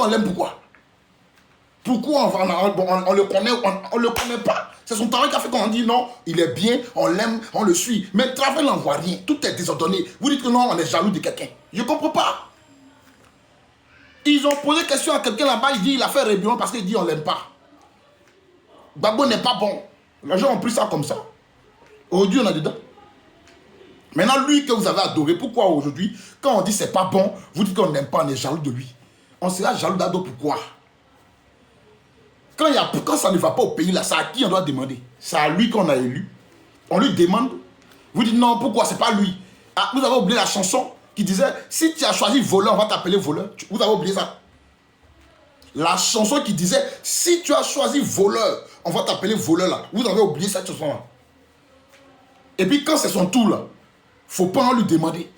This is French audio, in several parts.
l'aime pourquoi? Pourquoi on le connaît, on le connaît pas? C'est son travail qui a fait qu'on dit non, il est bien, on l'aime, on le suit. Mais le travail n'en voit rien, tout est désordonné. Vous dites que non, on est jaloux de quelqu'un. Je ne comprends pas. Ils ont posé question à quelqu'un là-bas, il dit il a fait rébellion parce qu'il dit on l'aime pas. Gbagbo n'est pas bon. Les gens ont pris ça comme ça. Aujourd'hui, on est dedans. Maintenant, lui que vous avez adoré, pourquoi aujourd'hui, quand on dit c'est pas bon, vous dites qu'on n'aime pas, on est jaloux de lui. On sera jaloux d'Ado, pourquoi? Quand ça ne va pas au pays, là, c'est à qui on doit demander? C'est à lui qu'on a élu. On lui demande. Vous dites non, pourquoi? C'est pas lui. Ah, vous avez oublié la chanson qui disait si tu as choisi voleur, on va t'appeler voleur. Vous avez oublié ça? La chanson qui disait si tu as choisi voleur, on va t'appeler voleur là. Vous avez oublié cette chanson là. Et puis quand c'est son tour là, faut pas en lui demander.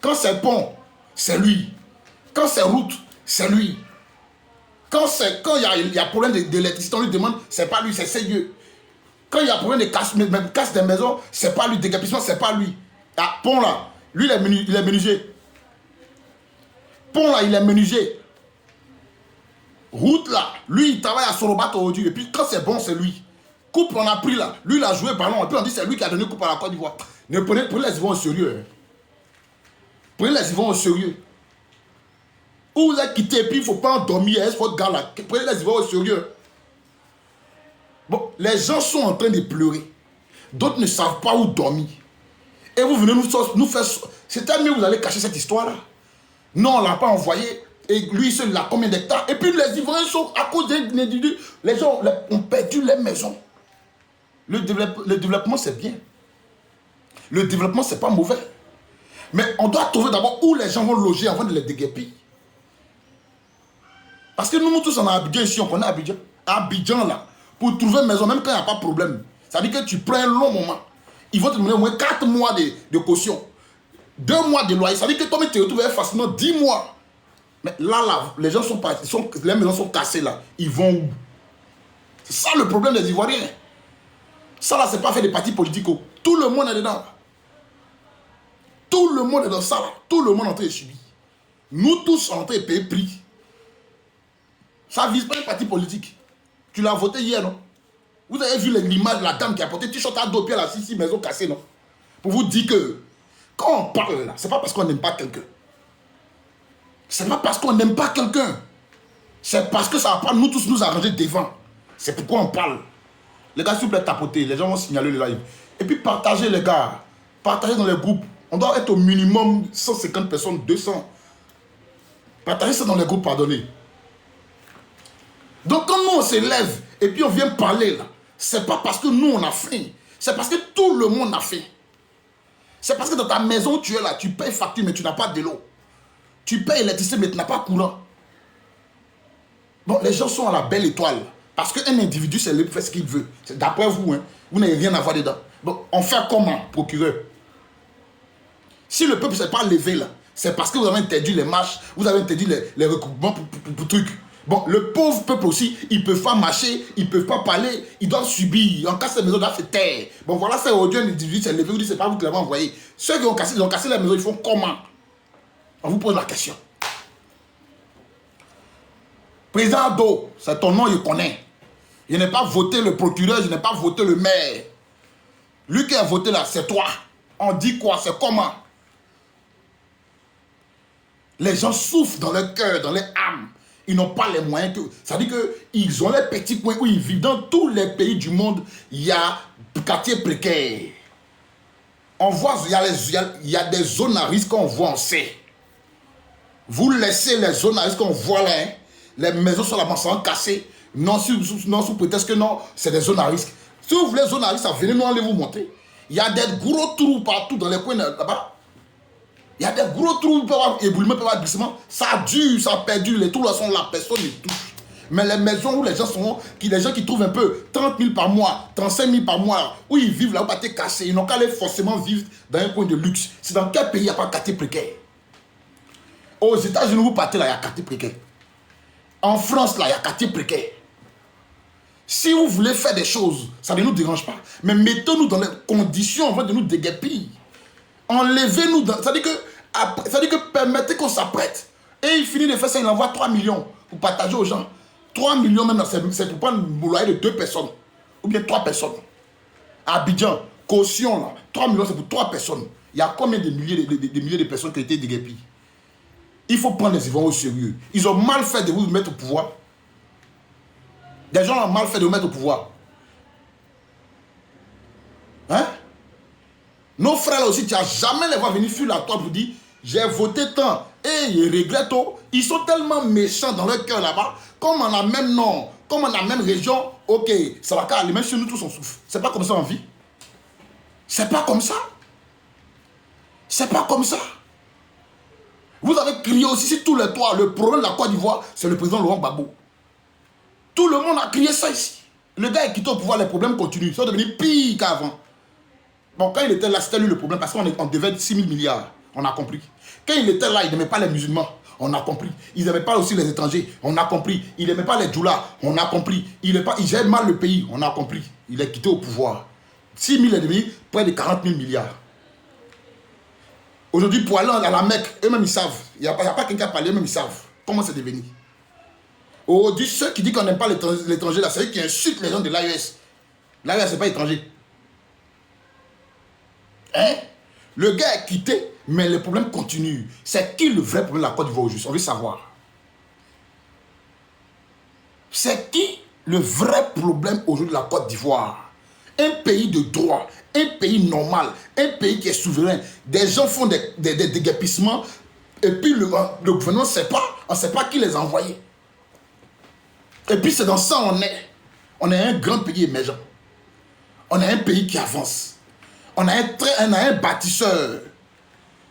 Quand c'est pont, c'est lui. Quand c'est route, c'est lui. Quand il y a problème d'électricité, on lui demande, c'est pas lui, c'est sérieux. Quand il y a problème de casse des maisons, c'est pas lui, dégapissement, c'est pas lui. Ah, pont là, lui il est menuisier. Pont là, il est menuisier. Route là, lui il travaille à Sorobat aujourd'hui. Et puis quand c'est bon, c'est lui. Coupe on a pris là, lui il a joué ballon. Et puis on dit c'est lui qui a donné coupe à la Côte d'Ivoire. Ne prenez les Ivoiriens au sérieux. Hein. Prenez les Ivoiriens au sérieux. Où vous êtes quitté et puis il ne faut pas endormir votre gars là. Prenez les Ivoiriens au sérieux. Bon, les gens sont en train de pleurer. D'autres ne savent pas où dormir. Et vous venez nous faire... C'est mieux vous allez cacher cette histoire-là. Non, on ne l'a pas envoyé. Et lui, seul, il a combien d'hectares? Et puis les Ivoiriens sont, à cause d'un individu, les gens ont perdu les maisons. Le développement, c'est bien. Le développement, c'est pas mauvais. Mais on doit trouver d'abord où les gens vont loger avant de les déguerpir. Parce que nous tous, on a Abidjan ici, on connaît Abidjan. Abidjan, là, pour trouver une maison, même quand il n'y a pas de problème, ça veut dire que tu prends un long moment. Ils vont te demander au moins 4 mois de caution. 2 mois de loyer. Ça veut dire que toi, tu te retrouves facilement 10 mois. Mais là, les gens sont partis, les maisons sont cassées là. Ils vont où? C'est ça le problème des Ivoiriens. Ça là, c'est pas fait des partis politiques. Tout le monde est dedans. Tout le monde est dans ça là. Tout le monde est en train de subir. Nous tous, on est en train de payer prix. Ça ne vise pas un parti politique. Tu l'as voté hier, non? Vous avez vu l'image de la dame qui a porté t-shirt à 2 pieds là, 6 maisons cassées, non? Pour vous dire que quand on parle là, c'est pas parce qu'on n'aime pas quelqu'un. C'est pas parce qu'on n'aime pas quelqu'un. C'est parce que ça va pas nous tous nous arranger devant. C'est pourquoi on parle. Les gars, s'il vous plaît, tapotez. Les gens vont signaler le live. Et puis partagez, les gars. Partagez dans les groupes. On doit être au minimum 150 personnes, 200. Partagez ça dans les groupes, pardonnez. Donc quand nous on se lève et puis on vient parler là, c'est pas parce que nous on a faim. C'est parce que tout le monde a faim. C'est parce que dans ta maison où tu es là, tu payes facture mais tu n'as pas de l'eau. Tu payes l'électricité mais tu n'as pas courant. Bon, les gens sont à la belle étoile. Parce qu'un individu, c'est lui qui fait ce qu'il veut. D'après vous, hein, vous n'avez rien à voir dedans. Donc, on fait comment, procureur? Si le peuple ne s'est pas levé là, c'est parce que vous avez interdit les marches, vous avez interdit les recoupements pour trucs. Bon, le pauvre peuple aussi, ils ne peuvent pas marcher, ils ne peuvent pas parler, ils doivent subir. On casse les maisons, ils doivent se taire. Bon, voilà, c'est aujourd'hui, un individu s'est levé, vous dites, c'est pas vous qui l'avez envoyé. Ceux qui ont cassé les maisons, ils font comment? On vous pose la question. Président Ado, c'est ton nom, je connais. Je n'ai pas voté le procureur, je n'ai pas voté le maire. Lui qui a voté là, c'est toi. On dit quoi? C'est comment? Les gens souffrent dans leur cœur, dans leur âme. Ils n'ont pas les moyens que... Ça veut dire qu'ils ont les petits coins où ils vivent. Dans tous les pays du monde, il y a des quartiers précaires. On voit, il y a des zones à risque qu'on voit, on sait. Vous laissez les zones à risque qu'on voit là, hein. Les maisons sont là-bas, sont cassées. Non, sous prétexte que non, c'est des zones à risque. Si vous voulez zones à risque, venez nous allez vous montrer. Il y a des gros trous partout dans les coins là-bas. Il y a des gros trous, il peut y avoir éboulement, il peut y avoir glissement. Ça dure, ça perdure, les trous là sont là, personne ne touche. Mais les maisons où les gens sont, les gens qui trouvent un peu 30 000 par mois, 35 000 par mois, où ils vivent là, où ils sont cassés, ils n'ont qu'à aller forcément vivre dans un coin de luxe. C'est dans quel pays il n'y a pas de quartier précaire? Aux États-Unis, vous partez là, il y a quartier précaire. En France, là, il y a quartier précaire. Si vous voulez faire des choses, ça ne nous dérange pas. Mais mettons-nous dans les conditions avant de nous déguerpir. Enlevez-nous dans... Ça veut dire que permettez qu'on s'apprête. Et il finit de faire ça, il envoie 3 millions. pour partager aux gens. 3 millions même, c'est pour prendre le loyer de 2 personnes. Ou bien 3 personnes. À Abidjan, caution là. 3 millions, c'est pour 3 personnes. Il y a combien de milliers de personnes qui ont été déguerpies? Il faut prendre les Ivoiriens au sérieux. Ils ont mal fait de vous mettre au pouvoir. Des gens ont mal fait de vous mettre au pouvoir. Hein? Nos frères là aussi, tu n'as jamais les voir venir sur la toile pour dire j'ai voté tant et ils regrettent. Ils sont tellement méchants dans leur cœur là-bas. Comme on a même nom, comme on a même région, ok, ça va aller, même si nous tous on souffre. C'est pas comme ça en vie. C'est pas comme ça. C'est pas comme ça. Vous avez crié aussi sur tous les toits. Le problème de la Côte d'Ivoire, c'est le président Laurent Gbagbo. Tout le monde a crié ça ici. Le gars est quitté au pouvoir, les problèmes continuent. Ils sont devenus pires qu'avant. Bon, quand il était là, c'était lui le problème parce qu'on devait 6 000 milliards. On a compris. Quand il était là, il n'aimait pas les musulmans. On a compris. Il n'aimait pas aussi les étrangers. On a compris. Il n'aimait pas les djoulas. On a compris. Il gère mal le pays. On a compris. Il est quitté au pouvoir. 6 000 est devenu près de 40 000 milliards. Aujourd'hui, pour aller à la Mecque, eux-mêmes ils savent. Il n'y a pas quelqu'un qui a parlé, eux-mêmes ils savent. Comment c'est devenu. Aujourd'hui, ceux qui disent qu'on n'aime pas l'étranger, là, c'est eux qui insultent les gens de l'AES. L'AES, c'est pas étranger. Hein? Le gars est quitté, mais les problèmes continuent. C'est qui le vrai problème de la Côte d'Ivoire aujourd'hui? On veut savoir. C'est qui le vrai problème aujourd'hui de la Côte d'Ivoire? Un pays de droit, un pays normal, un pays qui est souverain. Des gens font des déguerpissements et puis le gouvernement ne sait pas, on ne sait pas qui les a envoyés. Et puis c'est dans ça on est. On est un grand pays émergent. On est un pays qui avance. On a un bâtisseur.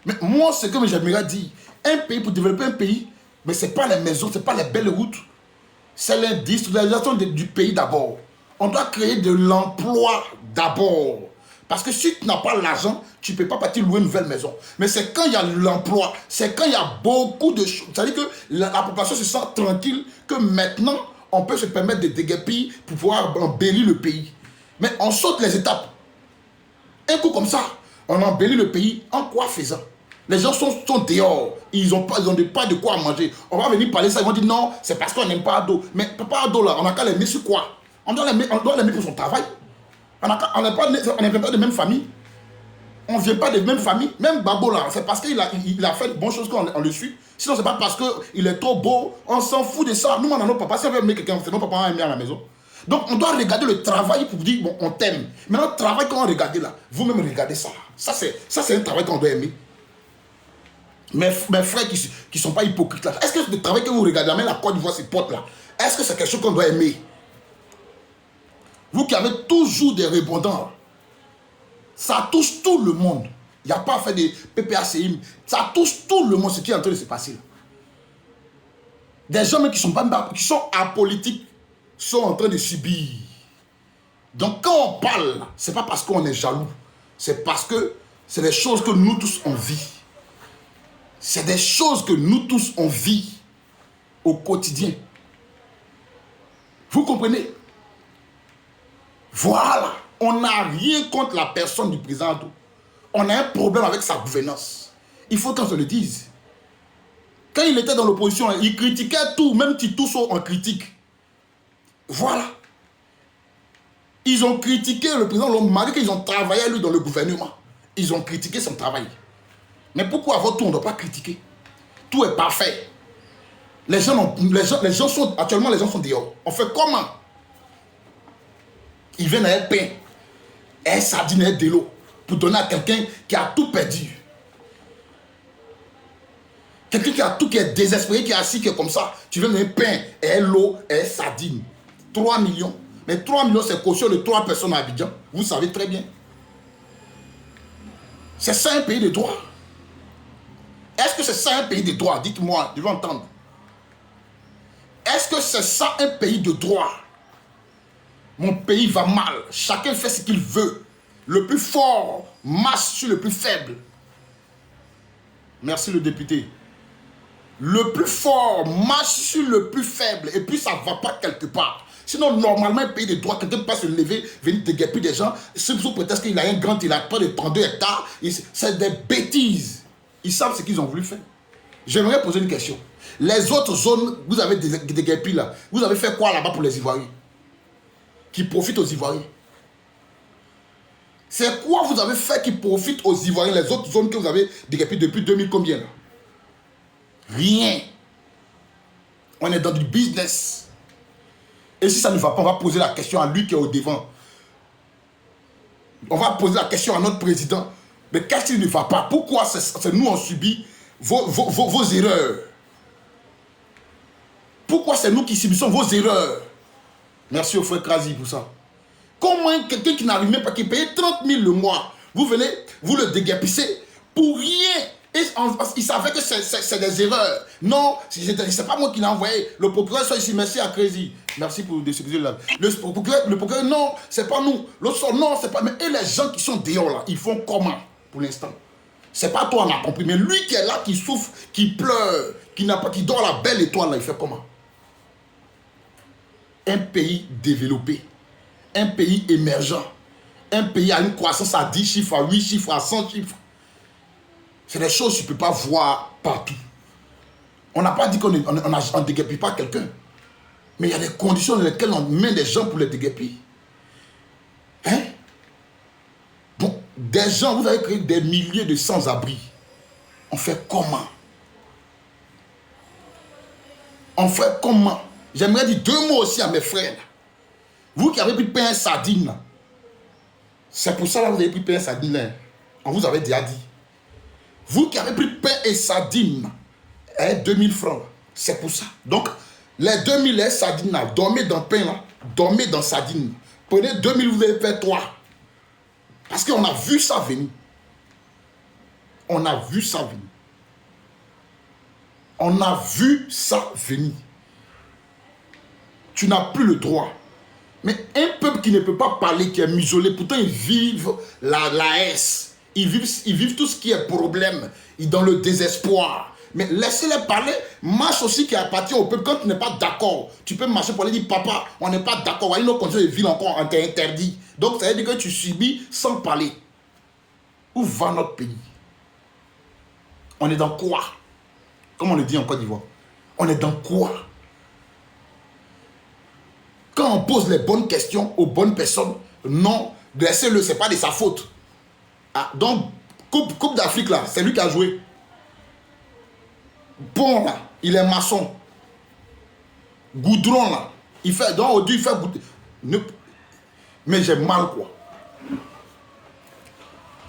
Mais moi, ce que j'aimerais dire, un pays, pour développer un pays, mais ce n'est pas les maisons, ce n'est pas les belles routes. C'est l'industrialisation du pays d'abord. On doit créer de l'emploi d'abord. Parce que si tu n'as pas l'argent, tu ne peux pas partir louer une nouvelle maison. Mais c'est quand il y a l'emploi, c'est quand il y a beaucoup de choses. C'est-à-dire que la population se sent tranquille que maintenant, on peut se permettre de déguerpir pour pouvoir embellir le pays. Mais on saute les étapes. Un coup comme ça, on embellit le pays en quoi faisant? Les gens sont dehors, ils n'ont pas de quoi manger. On va venir parler ça, ils vont dire non, c'est parce qu'on n'aime pas Ado. Mais pas Ado là, on n'a qu'à les mettre sur quoi? On doit les mettre pour son travail. On n'est pas de même famille. On ne vient pas de même famille. Même Babo là, c'est parce qu'il a fait de bonnes choses qu'on le suit. Sinon, c'est pas parce qu'il est trop beau, on s'en fout de ça. Nous, on a nos papas, si on veut aimer quelqu'un, c'est nos papas à aimer à la maison. Donc, on doit regarder le travail pour dire, bon, on t'aime. Maintenant, le travail qu'on regarde là, vous-même regardez ça. Ça, c'est un travail qu'on doit aimer. Mes frères qui ne sont pas hypocrites là, est-ce que le travail que vous regardez, même la Côte d'Ivoire, ces potes là, est-ce que c'est quelque chose qu'on doit aimer? Vous qui avez toujours des répondants, ça touche tout le monde. Il n'y a pas à faire des PPACI, ça touche tout le monde ce qui est en train de se passer. Des gens même qui sont apolitiques sont en train de subir. Donc quand on parle, ce n'est pas parce qu'on est jaloux, c'est parce que c'est des choses que nous tous on vit. C'est des choses que nous tous on vit au quotidien. Vous comprenez? Voilà. On n'a rien contre la personne du président Ado. On a un problème avec sa gouvernance. Il faut qu'on se le dise. Quand il était dans l'opposition, il critiquait tout, même Tito en critique. Voilà. Ils ont critiqué le président, malgré qu'ils ont travaillé lui dans le gouvernement. Ils ont critiqué son travail. Mais pourquoi à votre tour on ne doit pas critiquer? Tout est parfait. Les gens sont actuellement dehors. On fait comment? Ils viennent à un pain, un sardine et de l'eau pour donner à quelqu'un qui a tout perdu. Quelqu'un qui a tout, qui est désespéré, qui est assis, qui est comme ça. Tu viens donner un pain et l'eau et sardine. 3 millions. Mais 3 millions, c'est caution de 3 personnes à Abidjan. Vous savez très bien. C'est ça un pays de droit. Est-ce que c'est ça un pays de droit? Dites-moi, je veux entendre. Est-ce que c'est ça un pays de droit? Mon pays va mal. Chacun fait ce qu'il veut. Le plus fort marche sur le plus faible. Merci le député. Le plus fort marche sur le plus faible. Et puis ça ne va pas quelque part. Sinon, normalement, un pays de droit, quelqu'un peut pas se lever, venir déguerpir des gens. Sous prétexte qu'il a un grand, il a pas de 32 hectares. C'est des bêtises. Ils savent ce qu'ils ont voulu faire. J'aimerais poser une question. Les autres zones, vous avez des guépis là. Vous avez fait quoi là-bas pour les Ivoiriens qui profitent aux Ivoiriens? C'est quoi vous avez fait qui profite aux Ivoiriens, les autres zones que vous avez déguerpies depuis 2000 combien là? Rien. On est dans du business. Et si ça ne va pas, on va poser la question à lui qui est au devant. On va poser la question à notre président. Mais qu'est-ce qui ne va pas? Pourquoi c'est nous on subit vos erreurs? Pourquoi c'est nous qui subissons vos erreurs? Merci au frère Krasi pour ça. Comment quelqu'un qui n'arrive même pas, qui paye 30 000 le mois, vous venez, vous le déguerpissez pour rien. Et il savait que c'est des erreurs. Non, c'est pas moi qui l'ai envoyé. Le procureur soit ici, merci à Krasi. Merci pour décider là. Le procureur, non, c'est pas nous. L'autre, non, c'est pas. Mais et les gens qui sont dehors là, ils font comment pour l'instant? C'est pas toi, on a compris. Mais lui qui est là, qui souffre, qui pleure, qui dort la belle étoile là, il fait comment? Un pays développé, un pays émergent, un pays à une croissance à 10 chiffres, à 8 chiffres, à 100 chiffres. C'est des choses que tu ne peux pas voir partout. On n'a pas dit qu'on ne déguerpit pas quelqu'un. Mais il y a des conditions dans lesquelles on met des gens pour les déguerpir. Hein? Donc, des gens, vous avez créé des milliers de sans-abri. On fait comment? On fait comment? J'aimerais dire deux mots aussi à mes frères. Vous qui avez pris pain et sardine, c'est pour ça que vous avez pris pain et sardine. Là. On vous avait déjà dit. Vous qui avez pris pain et sardine, 2000 francs, c'est pour ça. Donc, les 2000 et sardines, là, dormez dans pain, là, dormez dans sardine. Prenez 2000, vous allez faire 3. Parce qu'on a vu ça venir. On a vu ça venir. On a vu ça venir. Tu n'as plus le droit. Mais un peuple qui ne peut pas parler, qui est muselé, pourtant ils vivent la haine. Ils vivent tout ce qui est problème. Ils sont dans le désespoir. Mais laissez-les parler. Marche aussi qui appartient au peuple. Quand tu n'es pas d'accord, tu peux marcher pour aller dire, papa, on n'est pas d'accord. Voyez nos conditions de vie encore, on t'est interdit. Donc ça veut dire que tu subis sans parler. Où va notre pays? On est dans quoi? Comme on le dit en Côte d'Ivoire. On est dans quoi? Quand on pose les bonnes questions aux bonnes personnes, non, laissez-le, ce n'est pas de sa faute. Ah, donc, Coupe d'Afrique, là, c'est lui qui a joué. Bon, là, il est maçon. Goudron, là, il fait, donc, au Dieu, il fait goudron. Mais j'ai mal, quoi.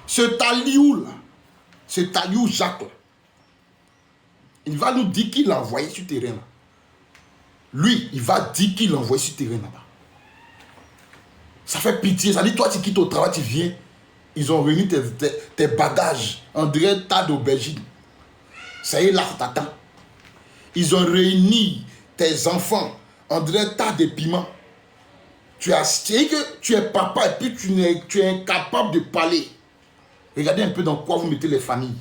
Ce taliou, là, ce taliou Jacques, là, il va nous dire qu'il l'a envoyé sur le terrain, là. Lui, il va dire qu'il l'a envoyé sur le terrain là-bas. Ça fait pitié. Ça dit, toi, tu quittes au travail, tu viens. Ils ont réuni tes bagages. On dirait tas d'aubergines. Ça y est, là, ça t'attend. Ils ont réuni tes enfants. On dirait tas de piments. Tu es papa et puis tu es incapable de parler. Regardez un peu dans quoi vous mettez les familles.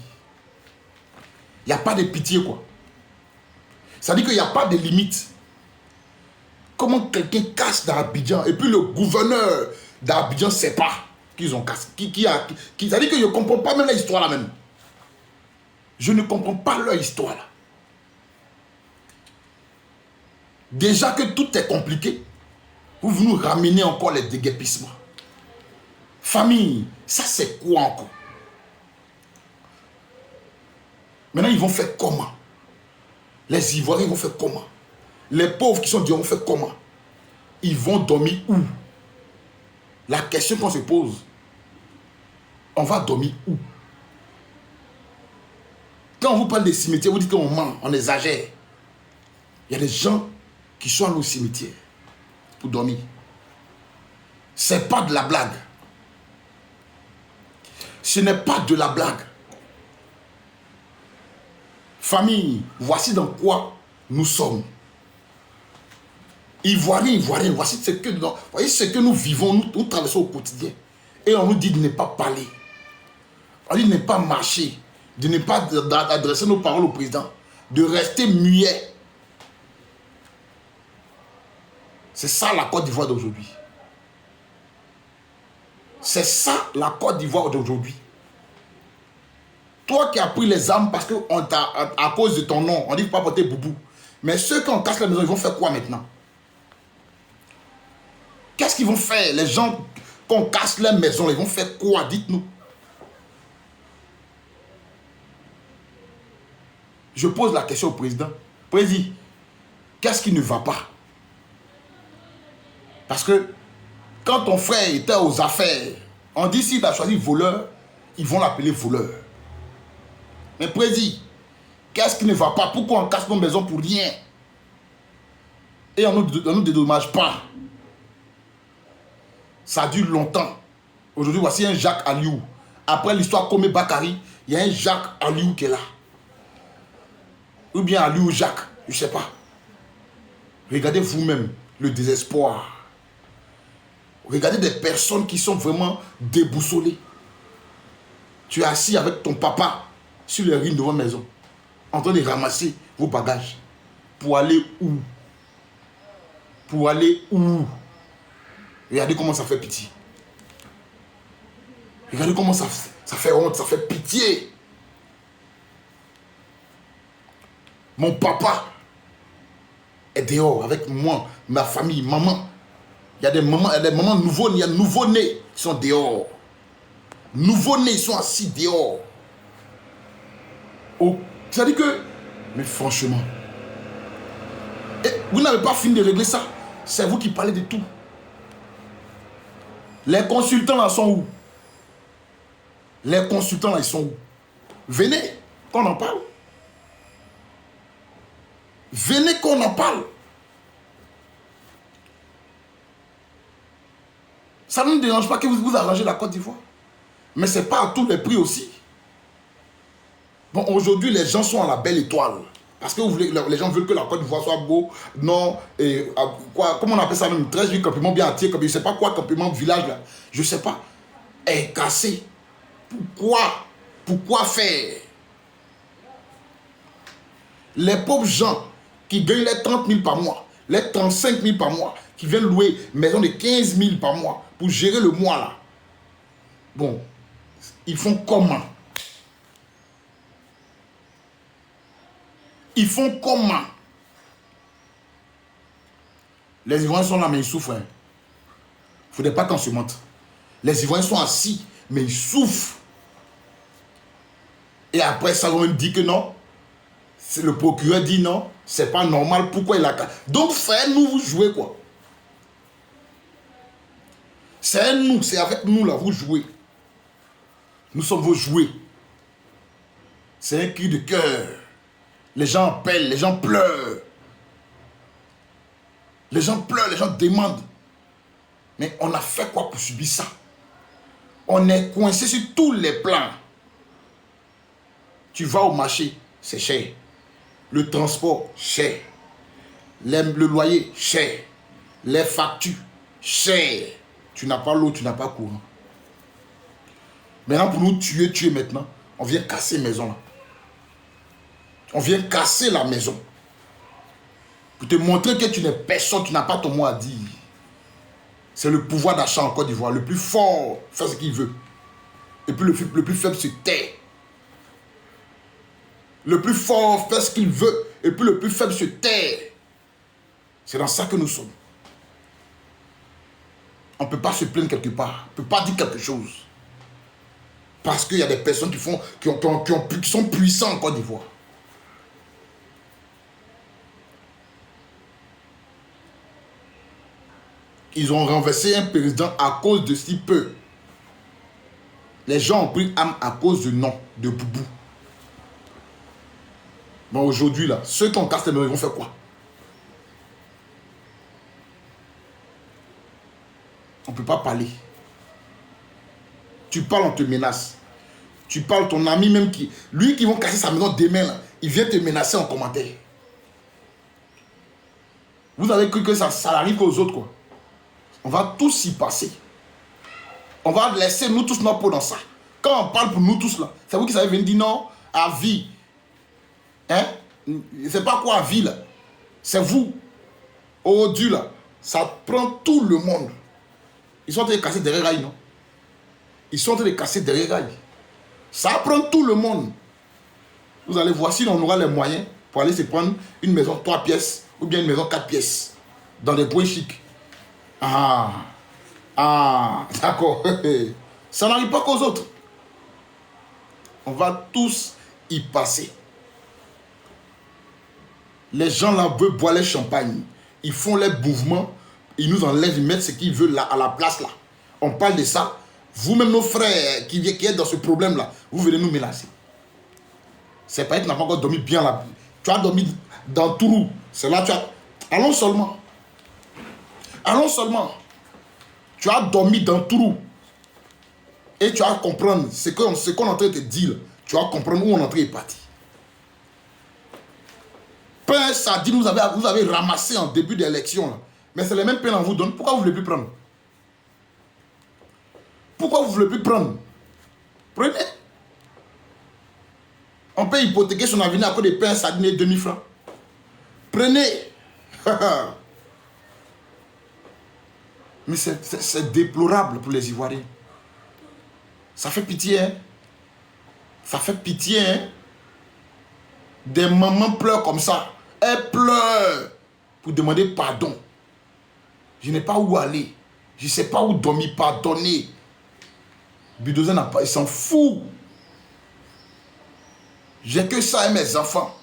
Il n'y a pas de pitié, quoi. Ça dit qu'il n'y a pas de limite. Comment quelqu'un casse d'Abidjan et puis le gouverneur d'Abidjan ne sait pas qu'ils ont cassé. Ça dit que je ne comprends pas même leur histoire là même. Je ne comprends pas leur histoire là. Déjà que tout est compliqué, vous nous ramenez encore les déguerpissements. Famille, ça c'est quoi encore? Maintenant ils vont faire comment? Les Ivoiriens vont faire comment? Les pauvres qui sont dehors vont faire comment? Ils vont dormir où? La question qu'on se pose, on va dormir où? Quand on vous parle des cimetières, vous dites qu'on ment, on exagère. Il y a des gens qui sont allés au cimetière pour dormir. C'est pas de la blague. Ce n'est pas de la blague. Famille, voici dans quoi nous sommes. Ivoiriens, voici ce que nous vivons, nous traversons au quotidien. Et on nous dit de ne pas parler. On dit de ne pas marcher, de ne pas adresser nos paroles au président, de rester muet. C'est ça la Côte d'Ivoire d'aujourd'hui. C'est ça la Côte d'Ivoire d'aujourd'hui. Toi qui as pris les armes parce que à cause de ton nom, on dit pas porter boubou. Mais ceux qui ont cassé la maison, ils vont faire quoi maintenant? Qu'est-ce qu'ils vont faire? Les gens qu'on casse leur maison, ils vont faire quoi? Dites-nous. Je pose la question au président. Président, qu'est-ce qui ne va pas? Parce que quand ton frère était aux affaires, on dit s'il a choisi voleur, ils vont l'appeler voleur. Mais président, qu'est-ce qui ne va pas? Pourquoi on casse nos maisons pour rien? Et on ne nous dédommage pas. Ça dure longtemps. Aujourd'hui, voici un Jacques Aliou. Après l'histoire Komé Bakari, il y a un Jacques Aliou qui est là. Ou bien Aliou Jacques, je ne sais pas. Regardez vous-même le désespoir. Regardez des personnes qui sont vraiment déboussolées. Tu es assis avec ton papa sur les ruines de votre maison, en train de ramasser vos bagages. Pour aller où? Pour aller où? Regardez comment ça fait pitié. Regardez comment ça fait honte, ça fait pitié. Mon papa est dehors avec moi, ma famille, maman. Il y a des mamans nouveau-nés, il y a nouveau-nés qui sont dehors. Nouveau-nés, ils sont assis dehors. Oh, c'est-à-dire que, mais franchement, et vous n'avez pas fini de régler ça. C'est vous qui parlez de tout. Les consultants là sont où? Les consultants là, ils sont où? Venez, qu'on en parle. Venez qu'on en parle. Ça ne nous dérange pas que vous arrangez la Côte d'Ivoire. Mais ce n'est pas à tous les prix aussi. Bon, aujourd'hui, les gens sont à la belle étoile. Parce que les gens veulent que la Côte d'Ivoire soit beau. Non, et quoi, comment on appelle ça même? 13 campements bien entiers, je ne sais pas quoi, campement village là. Je ne sais pas. Est cassé. Pourquoi? Pourquoi faire? Les pauvres gens qui gagnent les 30 000 par mois, les 35 000 par mois, qui viennent louer une maison de 15 000 par mois pour gérer le mois là. Bon, ils font comment? Ils font comment? Les Ivoiriens sont là, mais ils souffrent. Il ne faudrait pas qu'on se mente. Les Ivoiriens sont assis, mais ils souffrent. Et après, ça va me dire que non. Le procureur dit non, c'est pas normal. Pourquoi il a... Donc, frère, nous, vous jouez quoi? C'est nous, c'est avec nous là, vous jouez. Nous sommes vos jouets. C'est un cri de cœur. Les gens appellent, les gens pleurent. Les gens pleurent, les gens demandent. Mais on a fait quoi pour subir ça? On est coincé sur tous les plans. Tu vas au marché, c'est cher. Le transport, cher. Le loyer, cher. Les factures, cher. Tu n'as pas l'eau, tu n'as pas courant. Maintenant, pour nous tuer maintenant, on vient casser la maison là. On vient casser la maison. Pour te montrer que tu n'es personne, tu n'as pas ton mot à dire. C'est le pouvoir d'achat en Côte d'Ivoire. Le plus fort fait ce qu'il veut. Et puis le plus faible se tait. Le plus fort fait ce qu'il veut. Et puis le plus faible se tait. C'est dans ça que nous sommes. On ne peut pas se plaindre quelque part. On ne peut pas dire quelque chose. Parce qu'il y a des personnes qui sont puissantes en Côte d'Ivoire. Ils ont renversé un président à cause de si peu. Les gens ont pris âme à cause de non, de boubou. Bon, aujourd'hui, là, ceux qui ont cassé les maisons, ils vont faire quoi? On ne peut pas parler. Tu parles, on te menace. Tu parles, ton ami même qui... Lui qui va casser sa maison demain, là, il vient te menacer en commentaire. Vous avez cru que ça arrive aux autres, quoi. On va tous y passer. On va laisser nous tous notre peau dans ça. Quand on parle pour nous tous, là, c'est vous qui savez venir dire non, à vie. Hein? C'est pas quoi à vie, là. C'est vous. Oh Dieu, là. Ça prend tout le monde. Ils sont en train de casser derrière rails, non? Ils sont en train de casser derrière rails. Ça prend tout le monde. Vous allez voir si on aura les moyens pour aller se prendre une maison 3 pièces ou bien une maison 4 pièces dans des coins chics. Ah, d'accord. Ça n'arrive pas qu'aux autres. On va tous y passer. Les gens là veulent boire les champagnes. Ils font les mouvements. Ils nous enlèvent, ils mettent ce qu'ils veulent là, à la place là. On parle de ça. Vous-même, nos frères qui êtes dans ce problème là, vous venez nous mélanger. C'est pas que tu n'as pas encore dormi bien là. Tu as dormi dans Tourou. C'est là tu as... Allons seulement. Allons seulement. Tu as dormi dans Tourou. Et tu vas comprendre ce qu'on est en train de te dire. Tu vas comprendre où on est en train de partir. Pain sardine, vous avez ramassé en début d'élection. Mais c'est les mêmes pains qu'on vous donne. Pourquoi vous ne voulez plus prendre? Pourquoi vous ne voulez plus prendre? Prenez. On peut hypothéquer son avenir à cause des pains sardines et 2000 francs. Prenez. Mais c'est déplorable pour les Ivoiriens. Ça fait pitié, hein? Ça fait pitié, hein? Des mamans pleurent comme ça. Elles pleurent pour demander pardon. Je n'ai pas où aller. Je ne sais pas où dormir. Pardonner. Bulldozer n'a pas. Il s'en fout. J'ai que ça et mes enfants.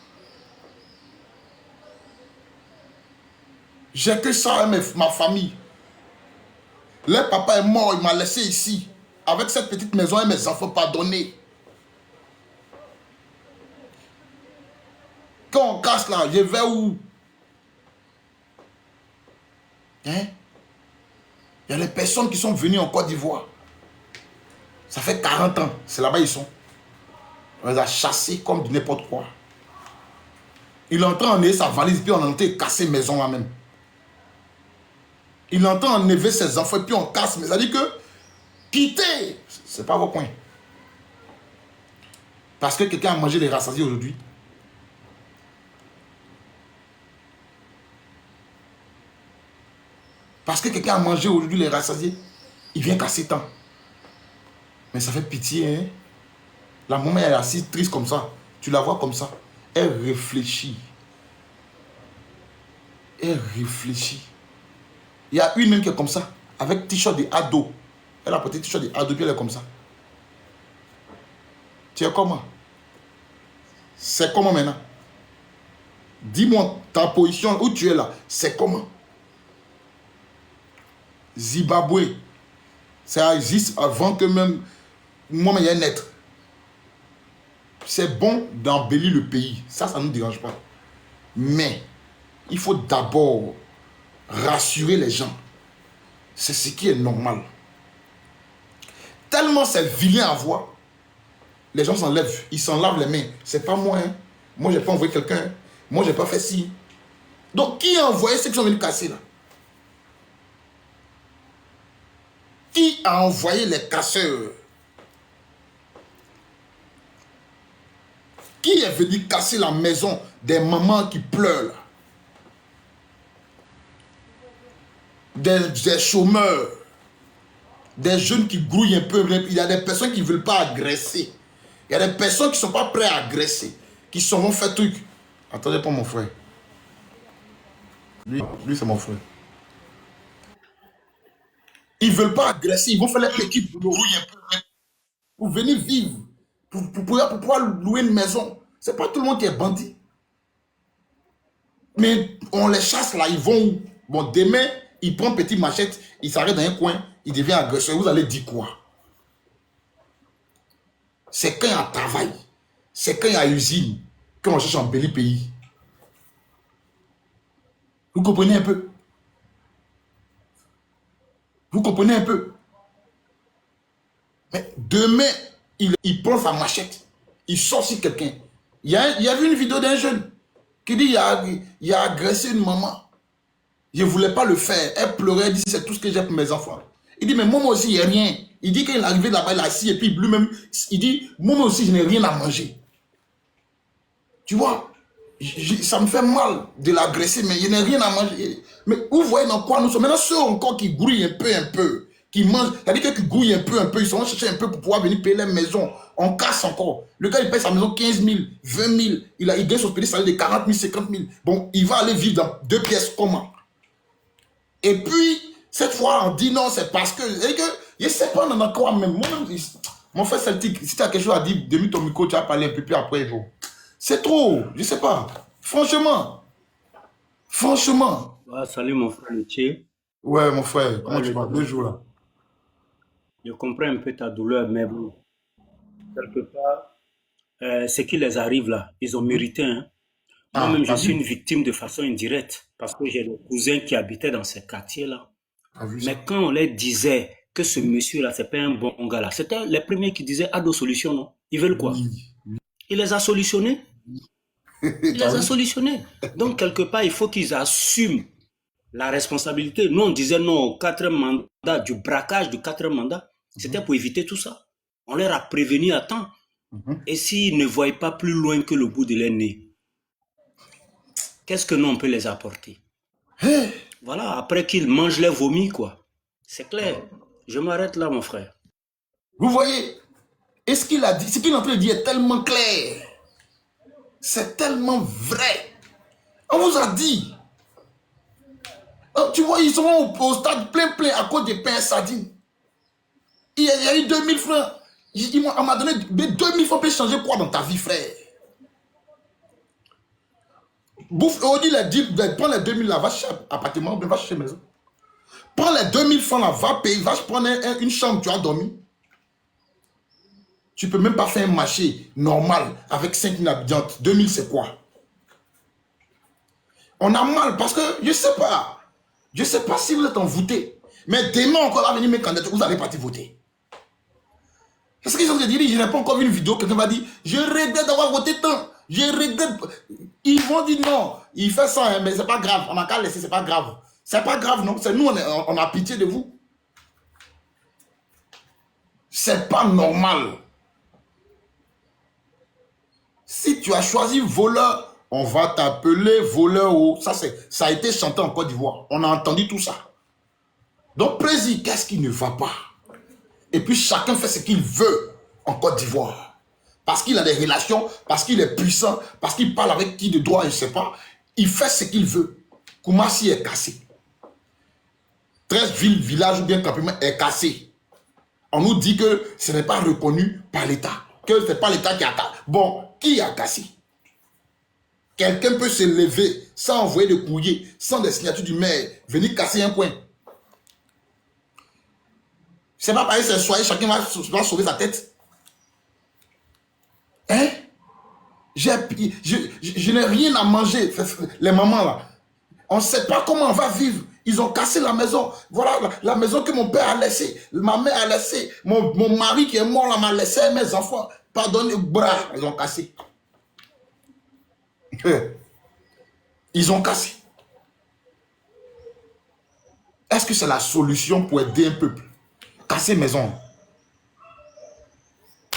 J'ai que ça et ma famille. Le papa est mort. Il m'a laissé ici. Avec cette petite maison et mes enfants. Pardonner. Quand on casse là, je vais où? Hein? Il y a des personnes qui sont venues en Côte d'Ivoire. Ça fait 40 ans. C'est là-bas ils sont. On les a chassés comme de n'importe quoi. Il entend enlever sa valise, puis on entend casser maison là-même. Il entend enlever ses enfants, puis on casse. Mais ça dit que quittez, c'est pas vos points. Parce que quelqu'un a mangé les rassasiés aujourd'hui. Parce que quelqu'un a mangé aujourd'hui les rassasiés, il vient casser tant. Mais ça fait pitié, hein. La maman est assise triste comme ça. Tu la vois comme ça. Elle réfléchit. Elle réfléchit. Il y a une même qui est comme ça. Avec t-shirt de ado. Elle a porté t-shirt de ado, puis elle est comme ça. Tu es comment? C'est comment maintenant? Dis-moi ta position où tu es là. C'est comment? Zimbabwe. Ça existe avant que même moi-même y ait naître. C'est bon d'embellir le pays. Ça ne nous dérange pas. Mais il faut d'abord rassurer les gens. C'est ce qui est normal. Tellement c'est vilain à voir. Les gens s'enlèvent. Ils s'en lavent les mains. C'est pas moi. Hein. Moi, je n'ai pas envoyé quelqu'un. Moi, je n'ai pas fait ci. Donc, qui a envoyé ceux qui sont venus casser là? Qui a envoyé les casseurs? Qui est venu casser la maison des mamans qui pleurent? Des chômeurs, des jeunes qui grouillent un peu. Il y a des personnes qui ne veulent pas agresser. Il y a des personnes qui ne sont pas prêtes à agresser, qui vont faire truc. Attendez pas mon frère. Lui c'est mon frère. Ils ne veulent pas agresser, ils vont faire les petits boulots. Pour venir vivre, pour pouvoir louer une maison. Ce n'est pas tout le monde qui est bandit. Mais on les chasse là, ils vont où? Bon, demain, il prend petit machette, il s'arrête dans un coin, il devient agresseur. Vous allez dire quoi? C'est quand il y a travail, c'est quand il y a usine, qu'on cherche en bel pays. Vous comprenez un peu? Vous comprenez un peu? Mais demain, il prend sa machette, il sort sur quelqu'un. Il y a vu une vidéo d'un jeune qui dit il a agressé une maman. Je ne voulais pas le faire. Elle pleurait, elle dit c'est tout ce que j'ai pour mes enfants. Il dit mais moi aussi, il n'y a rien. Il dit qu'il est arrivé là-bas, il a assis et puis lui-même, il dit moi aussi, je n'ai rien à manger. Tu vois, ça me fait mal de l'agresser, mais je n'ai rien à manger. Mais vous voyez dans quoi nous sommes? Maintenant, ceux encore qui grouillent un peu, qui mangent, c'est-à-dire qu'ils gouillent un peu, ils sont chercher un peu pour pouvoir venir payer les maisons. On casse encore. Le gars, il paye sa maison 15 000, 20 000. Il gagne son petit salaire de 40 000, 50 000. Bon, il va aller vivre dans 2 pièces comment? Et puis, cette fois, on dit non, c'est parce que, je ne sais pas, on en a quoi même. Moi-même, mon frère Celtic, si tu as quelque chose à dire, demi ton micro, tu vas parler un peu plus après. C'est trop, je ne sais pas. Franchement. Ouais, salut mon frère Luché. Ouais, mon frère, comment Ouais, tu vas? 2 jours là. je comprends un peu ta douleur, mais bon, quelque part, ce qui les arrive là, ils ont mérité. Hein. Ah, Moi-même, je t'as suis une vu? victime de façon indirecte parce que j'ai des cousins qui habitaient dans ces quartiers-là. T'as vu Mais ça? quand on leur disait que ce monsieur-là, c'est pas un bon gars là, c'était les premiers qui disaient Ado Solution, non? Ils veulent quoi? Oui. Il les a solutionnés. Il T'as les a vu? solutionnés. Donc, quelque part, il faut qu'ils assument la responsabilité. Nous, on disait non au quatrième mandat, du braquage du quatrième mandat. C'était pour éviter tout ça. On leur a prévenu à temps. Et s'ils ne voient pas plus loin que le bout de leur nez, qu'est-ce que nous, on peut les apporter? Voilà, après qu'ils mangent les vomis, quoi. C'est clair. Je m'arrête là, mon frère. Vous voyez? Et ce qu'il a dit, ce qu'il est en train de dire est tellement clair. C'est tellement vrai. On vous a dit. Tu vois, ils sont au stade plein à cause des pains sardines. Il y a eu 2000 francs. On m'a donné 2000 francs pour changer quoi dans ta vie, frère? Bouffe, on dit les 10, prends les 2000 là, va chez appartement, va chez maison. Prends les 2000 francs là, va payer, va prendre une chambre, tu as dormi. Tu peux même pas faire un marché normal avec 5000 habitants. 2000 c'est quoi? On a mal parce que je sais pas si vous êtes envoûté. Mais demain encore va venir mes candidats, vous allez partir voter. C'est ce qu'ils ont dit, je n'ai pas encore vu une vidéo, quelqu'un va dire, je regrette d'avoir voté tant. Je regrette. Ils vont dire non, il fait ça, hein, mais c'est pas grave. On a qu'à laisser, c'est pas grave. C'est pas grave, non. C'est nous, on a pitié de vous. C'est pas normal. Si tu as choisi voleur, on va t'appeler voleur. Ça a été chanté en Côte d'Ivoire. On a entendu tout ça. Donc, président, qu'est-ce qui ne va pas? Et puis, chacun fait ce qu'il veut en Côte d'Ivoire. Parce qu'il a des relations, parce qu'il est puissant, parce qu'il parle avec qui de droit, je ne sais pas. Il fait ce qu'il veut. Koumassi est cassé. 13 villes, villages ou bien campements est cassé. On nous dit que ce n'est pas reconnu par l'État. Que ce n'est pas l'État qui a cassé. Bon, qui a cassé? Quelqu'un peut se lever sans envoyer de courrier, sans des signatures du maire, venir casser un coin. C'est pas pareil, c'est soirée, chacun va sauver sa tête. Hein? Je n'ai rien à manger, les mamans là. On ne sait pas comment on va vivre. Ils ont cassé la maison. Voilà la maison que mon père a laissée. Ma mère a laissée. Mon mari qui est mort là m'a laissé, mes enfants. Pardonnez, bras, ils ont cassé. Ils ont cassé. Est-ce que c'est la solution pour aider un peuple? Casser maison.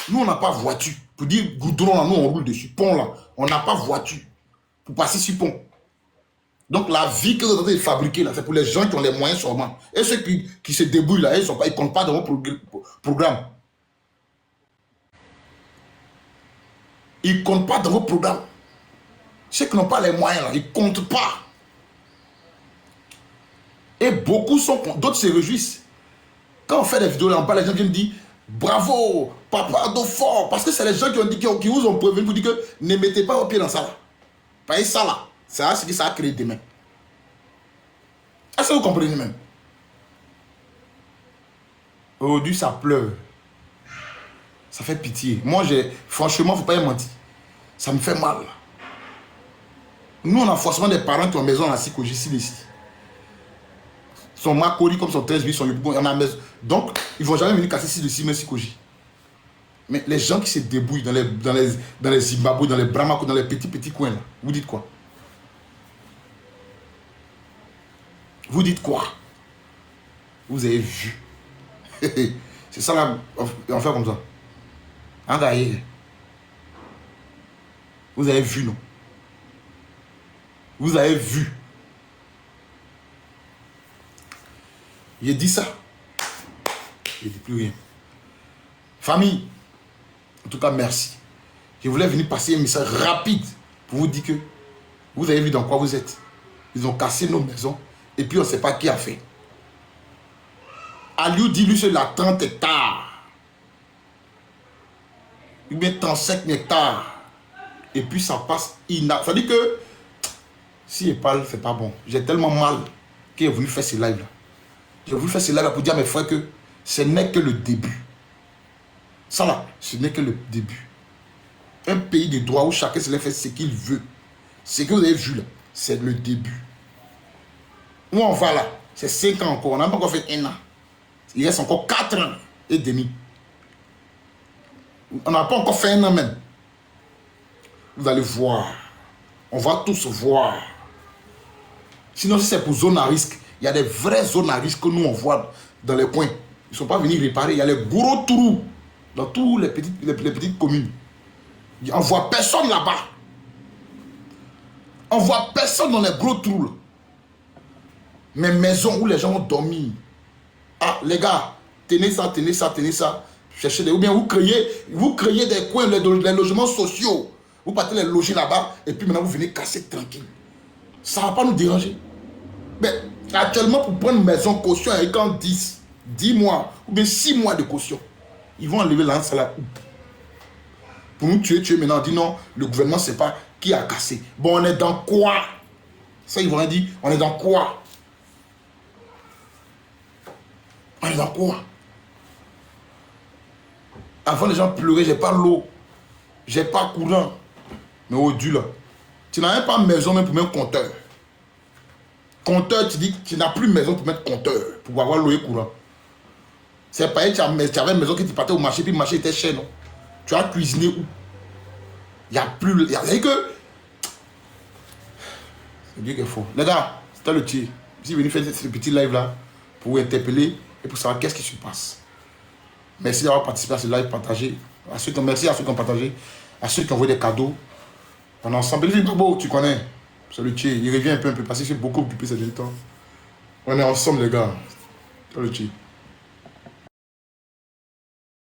Nous, on n'a pas voiture. Pour dire goudron, là, nous, on roule dessus. Pont, là, on n'a pas voiture pour passer sur pont. Donc, la vie que vous avez fabriquée, là, c'est pour les gens qui ont les moyens sûrement. Et ceux qui se débrouillent, là, ils ne comptent pas dans vos programmes. Ils ne comptent pas dans vos programmes. Ceux qui n'ont pas les moyens, là, ils ne comptent pas. Et beaucoup sont contre. D'autres se réjouissent. Quand on fait des vidéos, là, on parle, les gens viennent dire bravo, papa d'eau fort. Parce que c'est les gens qui ont dit, qui vous ont prévenu pour dire que ne mettez pas vos pieds dans ça là. Parce que ça là, c'est ce que ça a créé demain. Est-ce que vous comprenez même? Aujourd'hui, ça pleure. Ça fait pitié. Moi, franchement, il ne faut pas y mentir. Ça me fait mal. Nous, on a forcément des parents qui ont maison à la Sikoji, ici. Son Makori, comme son 13 son Yopougon, on a maison. Donc, ils ne vont jamais venir casser ici, mais Sikoji. Mais les gens qui se débrouillent dans les Zimbabwe, dans les Bramako, dans les petits coins, là, vous dites quoi? Vous dites quoi? Vous avez vu. C'est ça là, on fait comme ça. Engaillé. Vous avez vu, non? Vous avez vu. J'ai dit ça. Je ne dis plus rien. Famille, en tout cas, merci. Je voulais venir passer un message rapide pour vous dire que vous avez vu dans quoi vous êtes. Ils ont cassé nos maisons et puis on ne sait pas qui a fait. Aliou dit lui c'est la 30 hectares. Il met 35 hectares. Et puis ça passe inapte. Ça dit que si il parle, c'est pas bon. J'ai tellement mal qu'il est venu faire ce live là. J'ai voulu faire ce live là pour dire à mes frères que ce n'est que le début. Ça là, ce n'est que le début. Un pays de droit où chacun se fait ce qu'il veut. Ce que vous avez vu là, c'est le début. Où on va là, c'est 5 ans encore. On n'a pas encore fait 1 an. Il reste encore 4 ans et demi. On n'a pas encore fait 1 an même. Vous allez voir. On va tous voir. Sinon, si c'est pour zone à risque, il y a des vraies zones à risque que nous on voit dans les coins. Ils ne sont pas venus réparer. Il y a les gros trous dans toutes les petites communes. On ne voit personne là-bas. On ne voit personne dans les gros trous là. Mais maisons où les gens ont dormi. Ah, les gars, tenez ça, tenez ça, tenez ça. Cherchez des... Ou bien vous créez des coins, les logements sociaux. Vous partez les loger là-bas et puis maintenant vous venez casser tranquille. Ça ne va pas nous déranger. Mais actuellement, pour prendre une maison caution avec 10 mois ou bien 6 mois de caution, ils vont enlever l'an salaire. Pour nous tuer maintenant, on dit non, le gouvernement ne sait pas qui a cassé. Bon, on est dans quoi? Ça, ils vont dire, on est dans quoi? On est dans quoi? Avant, les gens pleuraient, j'ai pas l'eau, j'ai pas courant. Mais au Dieu là, tu n'as même pas maison même pour mettre compteur. Compteur, tu dis que tu n'as plus maison pour mettre compteur, pour avoir l'eau et courant. C'est pareil, tu avais une maison qui tu partais au marché, puis le marché était cher, non? Tu as cuisiné où? Il n'y a plus... Il y a que... C'est Dieu qu'il faut. Les gars, c'était le tir. Je suis venu faire ce petit live là pour vous interpeller et pour savoir qu'est-ce qui se passe. Merci d'avoir participé à ce live, partagé. Merci à ceux qui ont partagé, à ceux qui ont envoyé des cadeaux. On est ensemble. Le Babo, tu connais. C'est le tir. Il revient un peu parce que j'ai beaucoup occupé ces derniers temps. On est ensemble, les gars. C'est le tir.